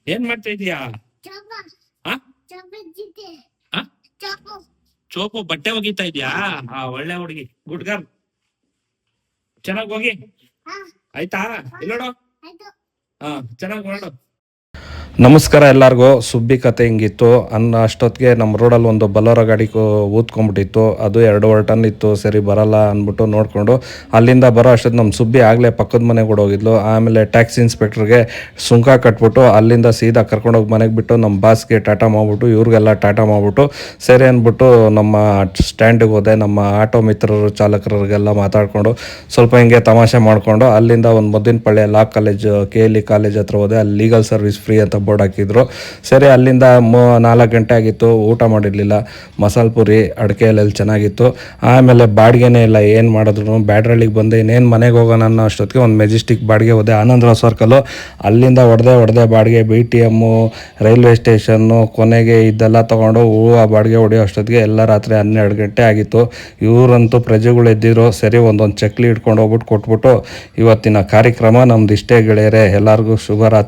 ಏನ್ ಮಾಡ್ತಾ ಇದೀಯಾ? ಆ? ಆ? ಚೋಪು ಬಟ್ಟೆ ಒಗಿತಾ ಇದ್ಯಾ? ಒಳ್ಳೆ ಹುಡುಗಿ, ಗುಡ್ ಗರ್ಲ್. ಚೆನ್ನಾಗ್ ಹೋಗಿ ಆಯ್ತಾ? ಇಲ್ಲೋಡು. ಹಾ, ಚೆನ್ನಾಗ್ ಹೊರಡು. ನಮಸ್ಕಾರ ಎಲ್ಲರಿಗೂ. ಸುಬ್ಬಿ ಕತೆ ಹಿಂಗಿತ್ತು ಅನ್ನೋ ಅಷ್ಟೊತ್ತಿಗೆ ನಮ್ಮ ರೋಡಲ್ಲಿ ಒಂದು ಬಲೋರೋ ಗಾಡಿ ಊದ್ಕೊಂಡ್ಬಿಟ್ಟಿತ್ತು. ಅದು 2.5 ಟನ್ ಇತ್ತು. ಸರಿ ಬರಲ್ಲ ಅಂದ್ಬಿಟ್ಟು ನೋಡಿಕೊಂಡು ಅಲ್ಲಿಂದ ಬರೋ ಅಷ್ಟೊತ್ತು ನಮ್ಮ ಸುಬ್ಬಿ ಆಗಲೇ ಪಕ್ಕದ ಮನೆಗೆ ಕೂಡ ಹೋಗಿದ್ಲು. ಆಮೇಲೆ ಟ್ಯಾಕ್ಸಿ ಇನ್ಸ್ಪೆಕ್ಟ್ರಿಗೆ ಸುಂಕ ಕಟ್ಬಿಟ್ಟು ಅಲ್ಲಿಂದ ಸೀದಾ ಕರ್ಕೊಂಡೋಗಿ ಮನೆಗೆ ಬಿಟ್ಟು ನಮ್ಮ ಬಾಸ್ಗೆ ಟಾಟಾ ಮಾಡ್ಬಿಟ್ಟು ಇವ್ರಿಗೆಲ್ಲ ಟಾಟಾ ಮಾಡ್ಬಿಟ್ಟು ಸರಿ ಅಂದ್ಬಿಟ್ಟು ನಮ್ಮ ಸ್ಟ್ಯಾಂಡಿಗೆ ಹೋದೆ. ನಮ್ಮ ಆಟೋ ಮಿತ್ರರು ಚಾಲಕರಿಗೆಲ್ಲ ಮಾತಾಡಿಕೊಂಡು ಸ್ವಲ್ಪ ಹಿಂಗೆ ತಮಾಷೆ ಮಾಡಿಕೊಂಡು ಅಲ್ಲಿಂದ ಒಂದು ಮದ್ದಿನಪಳ್ಳಿ ಲಾ ಕಾಲೇಜ್ KLE ಕಾಲೇಜ್ ಹತ್ರ ಹೋದೆ. ಅಲ್ಲಿ ಲೀಗಲ್ ಸರ್ವಿಸ್ ಫ್ರೀ ಅಂತ ಬೋರ್ಡ್ ಹಾಕಿದ್ರು. ಸರಿ ಅಲ್ಲಿಂದ 4 ಗಂಟೆ ಆಗಿತ್ತು. ಊಟ ಮಾಡಿರಲಿಲ್ಲ. ಮಸಾಲೆ ಪುರಿ ಅಡಿಕೆಯಲ್ಲಿ ಚೆನ್ನಾಗಿತ್ತು. ಆಮೇಲೆ ಬಾಡಿಗೆನೇ ಇಲ್ಲ, ಏನು ಮಾಡಿದ್ರು. ಬ್ಯಾಡ್ರಳ್ಳಿಗೆ ಬಂದೆ. ಇನ್ನೇನು ಮನೆಗೆ ಹೋಗೋಣ ಅನ್ನೋ ಅಷ್ಟೊತ್ತಿಗೆ ಒಂದು ಮೆಜೆಸ್ಟಿಕ್ ಬಾಡಿಗೆ ಹೋದೆ, ಆನಂದರಾವ್ ಸರ್ಕಲ್ಲು. ಅಲ್ಲಿಂದ ಹೊಡೆದೆ ಬಾಡಿಗೆ BTM ರೈಲ್ವೆ ಸ್ಟೇಷನ್ನು ಕೊನೆಗೆ ಇದೆಲ್ಲ ತೊಗೊಂಡು ಹೂವು ಬಾಡಿಗೆ ಹೊಡೆಯೋ ಅಷ್ಟೊತ್ತಿಗೆ ಎಲ್ಲ ರಾತ್ರಿ 12 ಗಂಟೆ ಆಗಿತ್ತು. ಇವರಂತೂ ಪ್ರಜೆಗಳು ಎದ್ದಿದ್ರು. ಸರಿ ಒಂದೊಂದು ಚಕ್ಲಿ ಇಟ್ಕೊಂಡು ಹೋಗ್ಬಿಟ್ಟು ಕೊಟ್ಬಿಟ್ಟು ಇವತ್ತಿನ ಕಾರ್ಯಕ್ರಮ ನಮ್ದು ಇಷ್ಟೇ ಗೆಳೆಯರೆ. ಎಲ್ಲರಿಗೂ ಶುಭರಾತ್ರಿ.